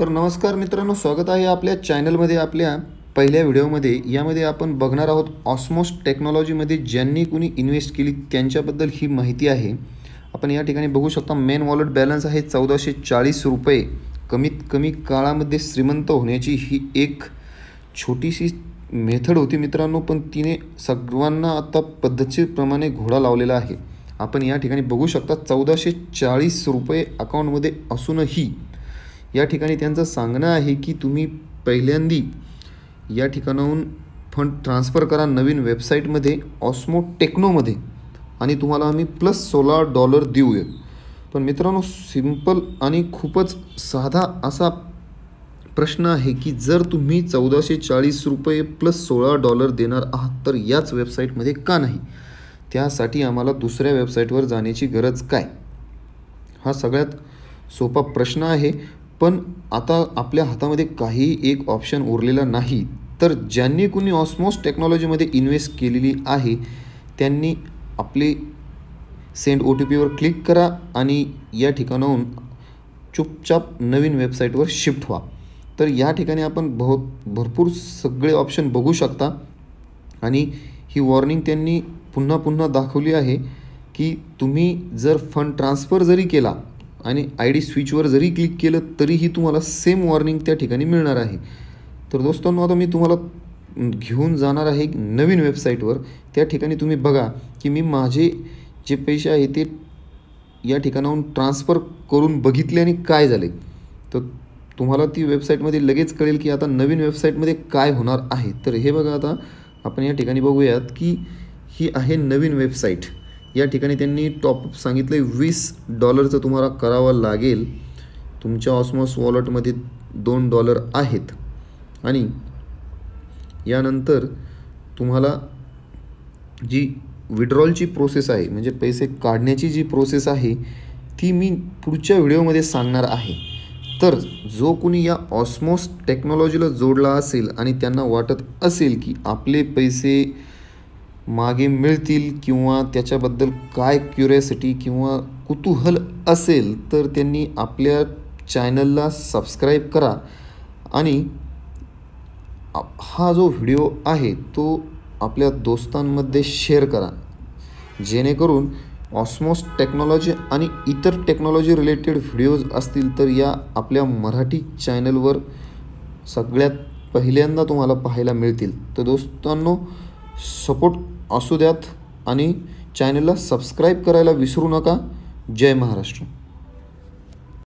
तर नमस्कार मित्रांनो, स्वागत आहे आपल्या चॅनलमध्ये. आपल्या पहिल्या व्हिडिओमध्ये यामध्ये आपण बघणार आहोत ऑस्मोस टेक्नॉलॉजीमध्ये ज्यांनी कुणी इन्व्हेस्ट केली त्यांच्याबद्दल ही माहिती आहे. आपण या ठिकाणी बघू शकता मेन वॉलेट बॅलन्स आहे 1440 रुपये. कमीत कमी काळामध्ये श्रीमंत होण्याची ही एक छोटीशी मेथड होती मित्रांनो, पण तिने सर्वांना आता पद्धतशीरप्रमाणे घोडा लावलेला आहे. आपण या ठिकाणी बघू शकता 1440 रुपये अकाउंटमध्ये असूनही या ठिकाणी त्यांचं सांगणं आहे की तुम्ही पहिल्यांदी या ठिकाणाहून फंड ट्रान्सफर करा नवीन वेबसाईटमध्ये ऑस्मो टेक्नोमध्ये आणि तुम्हाला आम्ही $16 देऊया. पण मित्रांनो, सिंपल आणि खूपच साधा असा प्रश्न आहे की जर तुम्ही 1440 रुपये प्लस $16 देणार आहात तर याच वेबसाईटमध्ये का नाही? त्यासाठी आम्हाला दुसऱ्या वेबसाईटवर जाण्याची गरज काय? हा सगळ्यात सोपा प्रश्न आहे. पण आता आपल्या हातामध्ये काही एक ऑप्शन उरलेला नाही. तर ज्यांनी कुणी ऑस्मोस टेक्नॉलॉजीमध्ये इन्व्हेस्ट केलेली आहे त्यांनी आपले सेंड OTPवर क्लिक करा आणि या ठिकाणाहून चुपचाप नवीन वेबसाईटवर शिफ्ट व्हा. तर या ठिकाणी आपण भरपूर सगळे ऑप्शन बघू शकता आणि ही वॉर्निंग त्यांनी पुन्हा पुन्हा दाखवली आहे की तुम्ही जर फंड ट्रान्सफर जरी केला आणि ID स्विचवर जरी क्लिक केलं तरीही तुम्हाला सेम वॉर्निंग त्या ठिकाणी मिळणार आहे. तर दोस्तांनो, आता मी तुम्हाला घेऊन जाणार आहे नवीन वेबसाईटवर. त्या ठिकाणी तुम्ही बघा की मी माझे जे पैसे आहे ते या ठिकाणाहून ट्रान्सफर करून बघितले आणि काय झाले. तर तुम्हाला ती वेबसाईटमध्ये लगेच कळेल की आता नवीन वेबसाईटमध्ये काय होणार आहे. तर हे बघा, आता आपण या ठिकाणी बघूयात की ही आहे नवीन वेबसाईट. या ठिकाणी त्यांनी टॉपअप सांगितलं आहे $20 तुम्हाला करावं लागेल. तुमच्या ऑस्मोस वॉलेटमध्ये $2 आहेत आणि यानंतर तुम्हाला जी विड्रॉलची प्रोसेस आहे म्हणजे पैसे काढण्याची जी प्रोसेस आहे ती मी पुढच्या व्हिडिओमध्ये सांगणार आहे. तर जो कुणी या ऑस्मोस टेक्नॉलॉजीला जोडला असेल आणि त्यांना वाटत असेल की आपले पैसे मागे मिळतील किंवा त्याच्याबद्दल काय क्युरियोसिटी किंवा कुतूहल असेल तर त्यांनी आपल्या चॅनलला सबस्क्राईब करा आणि हा जो व्हिडिओ आहे तो आपल्या दोस्तांमध्ये शेअर करा, जेणेकरून ऑस्मोस टेक्नॉलॉजी आणि इतर टेक्नॉलॉजी रिलेटेड व्हिडिओज असतील तर या आपल्या मराठी चॅनलवर सगळ्यात पहिल्यांदा तुम्हाला पाहायला मिळतील. तर दोस्तांनो, सपोर्ट असू द्यात आणि चॅनलला सबस्क्राईब करायला विसरू नका. जय महाराष्ट्र.